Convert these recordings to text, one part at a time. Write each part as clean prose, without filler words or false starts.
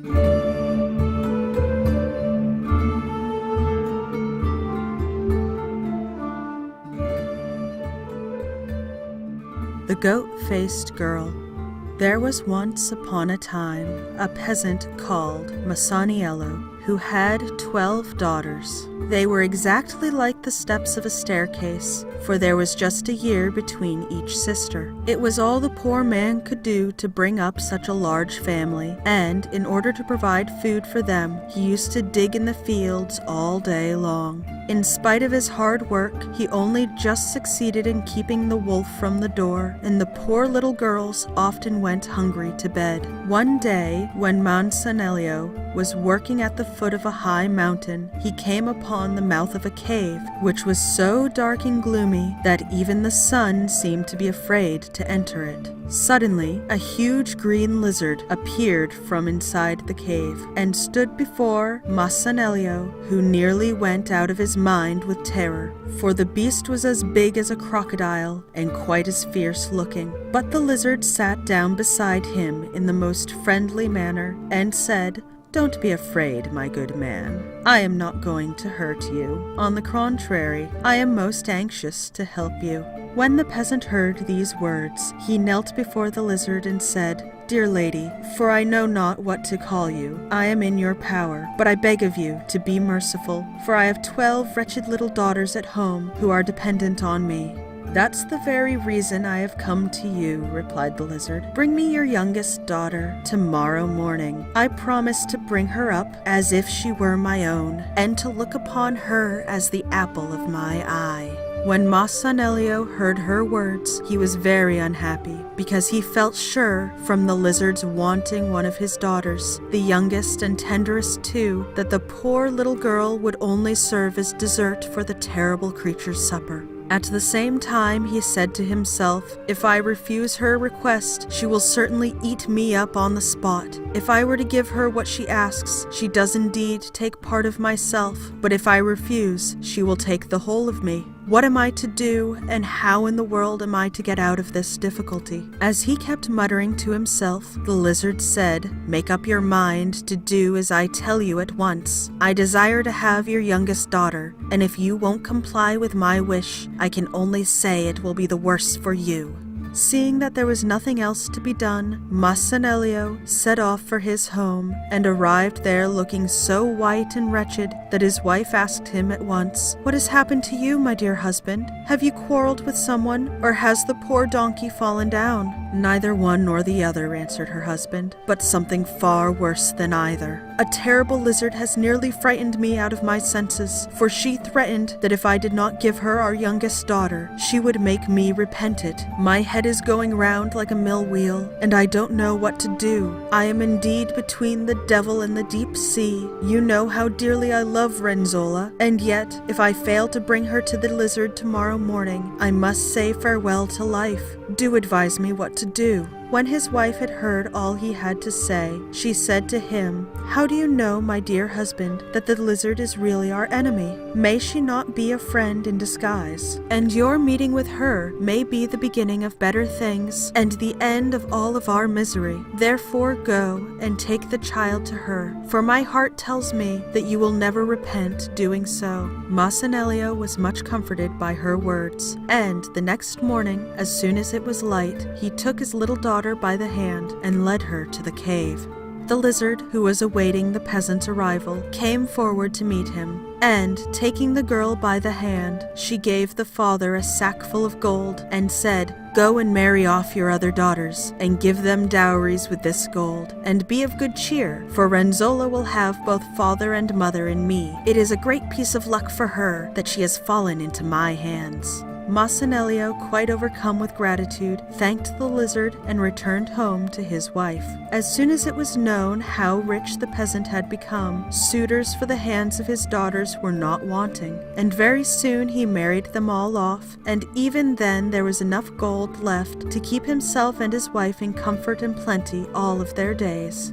The Goat-Faced Girl. There was once upon a time a peasant called Mythicaliapso who had 12 daughters. They were exactly like the steps of a staircase, for there was just a year between each sister. It was all the poor man could do to bring up such a large family, and in order to provide food for them, he used to dig in the fields all day long. In spite of his hard work, he only just succeeded in keeping the wolf from the door, and the poor little girls often went hungry to bed. One day, when Mythicaliapso was working at the foot of a high mountain, he came upon the mouth of a cave, which was so dark and gloomy that even the sun seemed to be afraid to enter it. Suddenly, a huge green lizard appeared from inside the cave and stood before Mythicaliapso, who nearly went out of his mind with terror, for the beast was as big as a crocodile and quite as fierce looking. But the lizard sat down beside him in the most friendly manner and said, "Don't be afraid, my good man. I am not going to hurt you. On the contrary, I am most anxious to help you." When the peasant heard these words, he knelt before the lizard and said, "Dear lady, for I know not what to call you, I am in your power, but I beg of you to be merciful, for I have 12 wretched little daughters at home who are dependent on me." "That's the very reason I have come to you," replied the lizard. "Bring me your youngest daughter tomorrow morning. I promise to bring her up as if she were my own, and to look upon her as the apple of my eye." When Mythicaliapso heard her words, he was very unhappy, because he felt sure from the lizard's wanting one of his daughters, the youngest and tenderest too, that the poor little girl would only serve as dessert for the terrible creature's supper. At the same time, he said to himself, "If I refuse her request, she will certainly eat me up on the spot. If I were to give her what she asks, she does indeed take part of myself, but if I refuse, she will take the whole of me. What am I to do, and how in the world am I to get out of this difficulty?" As he kept muttering to himself, the lizard said, "Make up your mind to do as I tell you at once. I desire to have your youngest daughter, and if you won't comply with my wish, I can only say it will be the worse for you." Seeing that there was nothing else to be done, Mythicaliapso set off for his home, and arrived there looking so white and wretched that his wife asked him at once, "What has happened to you, my dear husband? Have you quarreled with someone, or has the poor donkey fallen down?" "Neither one nor the other," answered her husband, "but something far worse than either. A terrible lizard has nearly frightened me out of my senses, for she threatened that if I did not give her our youngest daughter, she would make me repent it. My head is going round like a mill wheel, and I don't know what to do. I am indeed between the devil and the deep sea. You know how dearly I love Renzolla, and yet, if I fail to bring her to the lizard tomorrow morning, I must say farewell to life. Do advise me what to do." When his wife had heard all he had to say, she said to him, "How do you know, my dear husband, that the lizard is really our enemy? May she not be a friend in disguise? And your meeting with her may be the beginning of better things and the end of all of our misery. Therefore go and take the child to her, for my heart tells me that you will never repent doing so." Mythicaliapso was much comforted by her words, and the next morning, as soon as it was light, he took his little daughter by the hand and led her to the cave. The lizard, who was awaiting the peasant's arrival, came forward to meet him, and, taking the girl by the hand, she gave the father a sack full of gold and said, "Go and marry off your other daughters, and give them dowries with this gold, and be of good cheer, for Renzolla will have both father and mother in me. It is a great piece of luck for her that she has fallen into my hands." Mythicaliapso, quite overcome with gratitude, thanked the lizard and returned home to his wife. As soon as it was known how rich the peasant had become, suitors for the hands of his daughters were not wanting, and very soon he married them all off, and even then there was enough gold left to keep himself and his wife in comfort and plenty all of their days.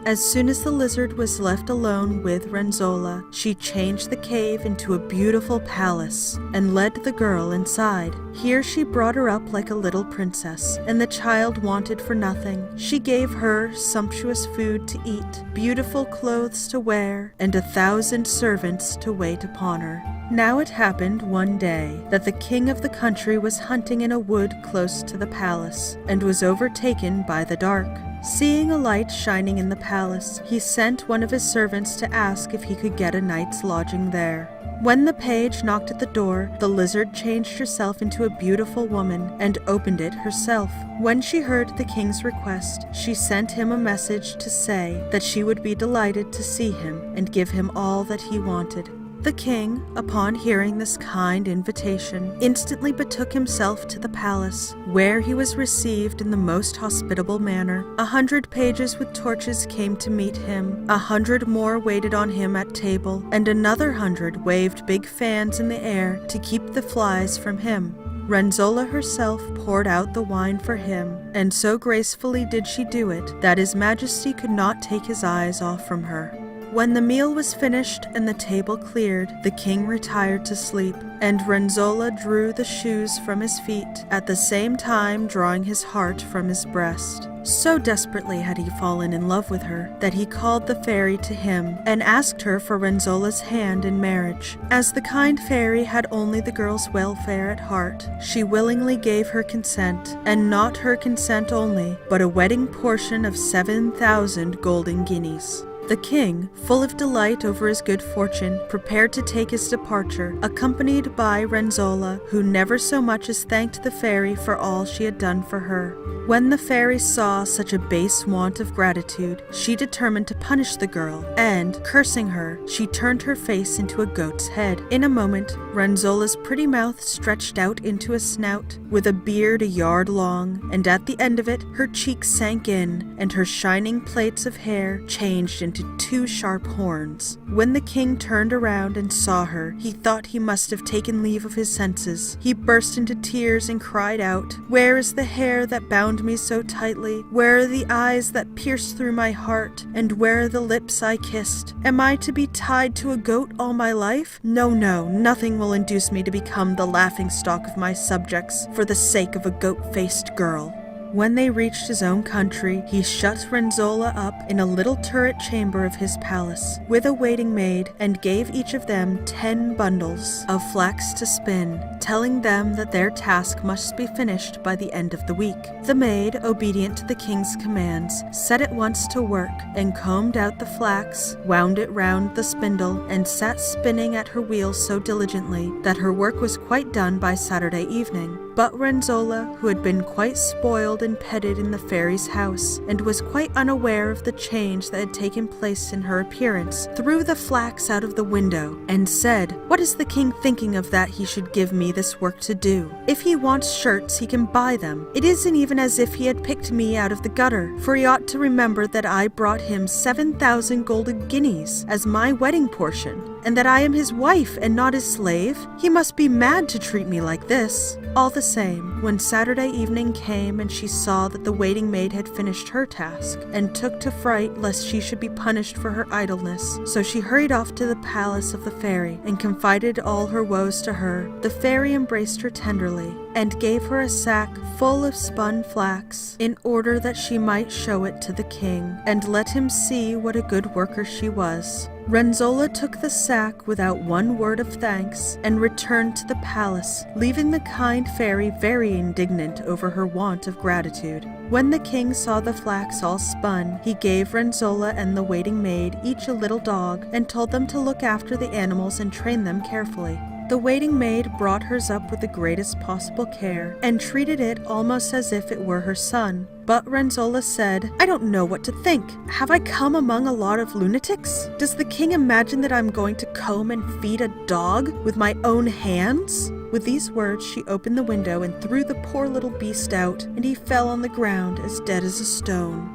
As soon as the lizard was left alone with Renzolla, she changed the cave into a beautiful palace and led the girl inside. Here she brought her up like a little princess, and the child wanted for nothing. She gave her sumptuous food to eat, beautiful clothes to wear, and 1,000 servants to wait upon her. Now it happened one day that the king of the country was hunting in a wood close to the palace, and was overtaken by the dark. Seeing a light shining in the palace, he sent one of his servants to ask if he could get a night's lodging there. When the page knocked at the door, the lizard changed herself into a beautiful woman and opened it herself. When she heard the king's request, she sent him a message to say that she would be delighted to see him and give him all that he wanted. The king, upon hearing this kind invitation, instantly betook himself to the palace, where he was received in the most hospitable manner. 100 pages with torches came to meet him, 100 more waited on him at table, and another 100 waved big fans in the air to keep the flies from him. Renzolla herself poured out the wine for him, and so gracefully did she do it that His Majesty could not take his eyes off from her. When the meal was finished and the table cleared, the king retired to sleep, and Renzolla drew the shoes from his feet, at the same time drawing his heart from his breast. So desperately had he fallen in love with her that he called the fairy to him and asked her for Renzolla's hand in marriage. As the kind fairy had only the girl's welfare at heart, she willingly gave her consent, and not her consent only, but a wedding portion of 7,000 golden guineas. The king, full of delight over his good fortune, prepared to take his departure, accompanied by Renzolla, who never so much as thanked the fairy for all she had done for her. When the fairy saw such a base want of gratitude, she determined to punish the girl, and, cursing her, she turned her face into a goat's head. In a moment, Renzolla's pretty mouth stretched out into a snout, with a beard a yard long, and at the end of it, her cheeks sank in, and her shining plaits of hair changed into 2 sharp horns. When the king turned around and saw her, he thought he must have taken leave of his senses. He burst into tears and cried out, "Where is the hair that bound me so tightly? Where are the eyes that pierced through my heart? And where are the lips I kissed? Am I to be tied to a goat all my life? No, no, nothing will induce me to become the laughingstock of my subjects for the sake of a goat-faced girl." When they reached his own country, he shut Renzolla up in a little turret chamber of his palace, with a waiting maid, and gave each of them 10 bundles of flax to spin, telling them that their task must be finished by the end of the week. The maid, obedient to the king's commands, set at once to work, and combed out the flax, wound it round the spindle, and sat spinning at her wheel so diligently that her work was quite done by Saturday evening. But Renzolla, who had been quite spoiled and petted in the fairy's house, and was quite unaware of the change that had taken place in her appearance, threw the flax out of the window, and said, "What is the king thinking of that he should give me this work to do? If he wants shirts, he can buy them. It isn't even as if he had picked me out of the gutter, for he ought to remember that I brought him 7,000 golden guineas as my wedding portion, and that I am his wife and not his slave. He must be mad to treat me like this." All the same, when Saturday evening came and she saw that the waiting maid had finished her task, and took to fright lest she should be punished for her idleness, so she hurried off to the palace of the fairy, and confided all her woes to her. The fairy embraced her tenderly, and gave her a sack full of spun flax, in order that she might show it to the king, and let him see what a good worker she was. Renzolla took the sack without one word of thanks, and returned to the palace, leaving the kind fairy very indignant over her want of gratitude. When the king saw the flax all spun, he gave Renzolla and the waiting maid each a little dog, and told them to look after the animals and train them carefully. The waiting maid brought hers up with the greatest possible care, and treated it almost as if it were her son. But Renzolla said, "I don't know what to think. Have I come among a lot of lunatics? Does the king imagine that I'm going to comb and feed a dog with my own hands?" With these words she opened the window and threw the poor little beast out, and he fell on the ground as dead as a stone.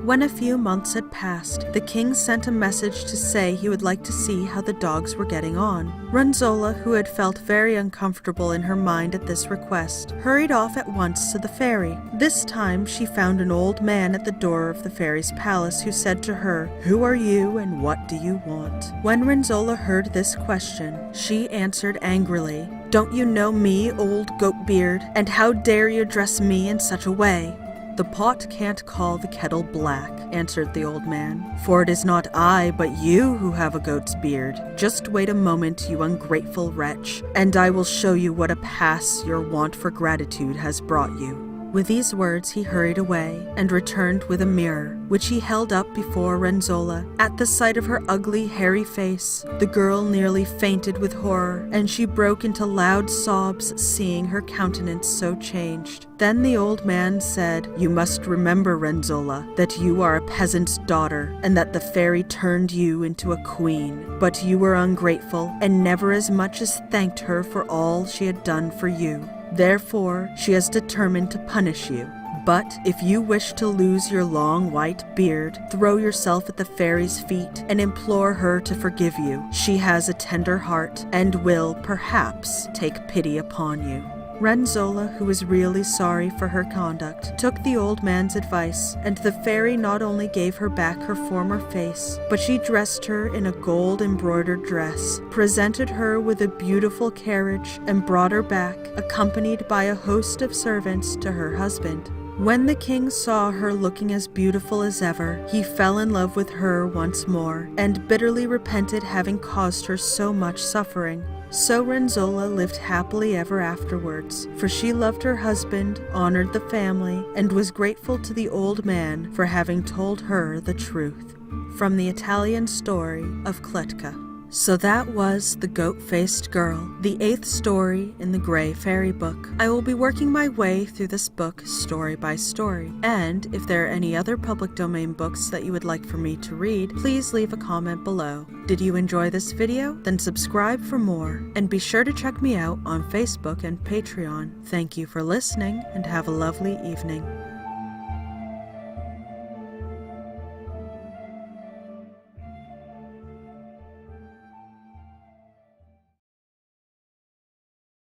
When a few months had passed, the king sent a message to say he would like to see how the dogs were getting on. Renzolla, who had felt very uncomfortable in her mind at this request, hurried off at once to the fairy. This time she found an old man at the door of the fairy's palace who said to her, "Who are you and what do you want?" When Renzolla heard this question, she answered angrily, "Don't you know me, old Goatbeard? And how dare you address me in such a way?" "The pot can't call the kettle black," answered the old man, "for it is not I, but you who have a goat's beard. Just wait a moment, you ungrateful wretch, and I will show you what a pass your want for gratitude has brought you." With these words he hurried away, and returned with a mirror, which he held up before Renzolla. At the sight of her ugly, hairy face, the girl nearly fainted with horror, and she broke into loud sobs, seeing her countenance so changed. Then the old man said, "You must remember, Renzolla, that you are a peasant's daughter, and that the fairy turned you into a queen. But you were ungrateful, and never as much as thanked her for all she had done for you. Therefore, she has determined to punish you. But if you wish to lose your long white beard, throw yourself at the fairy's feet and implore her to forgive you. She has a tender heart and will, perhaps, take pity upon you." Renzolla, who was really sorry for her conduct, took the old man's advice, and the fairy not only gave her back her former face, but she dressed her in a gold-embroidered dress, presented her with a beautiful carriage, and brought her back, accompanied by a host of servants, to her husband. When the king saw her looking as beautiful as ever, he fell in love with her once more, and bitterly repented having caused her so much suffering. So Renzolla lived happily ever afterwards, for she loved her husband, honored the family, and was grateful to the old man for having told her the truth. From the Italian story of Kletka. So that was The Goat-Faced Girl, the 8th story in the Grey Fairy book. I will be working my way through this book story by story, and if there are any other public domain books that you would like for me to read, please leave a comment below. Did you enjoy this video? Then subscribe for more, and be sure to check me out on Facebook and Patreon. Thank you for listening, and have a lovely evening.